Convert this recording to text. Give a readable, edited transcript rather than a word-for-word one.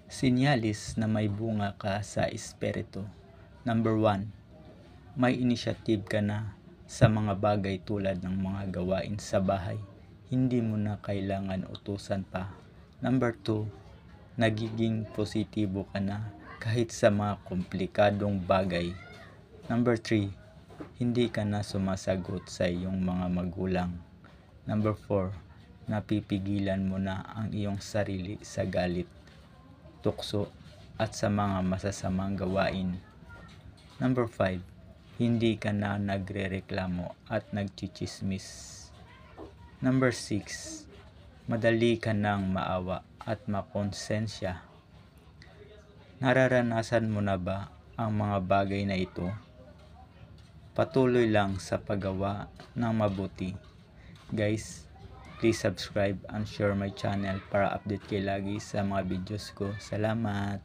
Sinyalis na may bunga ka sa espiritu. Number 1, may initiative ka na sa mga bagay tulad ng mga gawain sa bahay. Hindi mo na kailangan utusan pa. Number 2, nagiging positibo ka na kahit sa mga komplikadong bagay. Number 3, hindi ka na sumasagot sa iyong mga magulang. Number 4, napipigilan mo na ang iyong sarili sa galit, tukso at sa mga masasamang gawain. Number 5, hindi ka na nagrereklamo at nagchichismis. Number 6, madali ka nang maawa at makonsensya. Nararanasan mo na ba ang mga bagay na ito? Patuloy lang sa paggawa ng mabuti. Guys, please subscribe and share my channel para update kayo lagi sa mga videos ko. Salamat!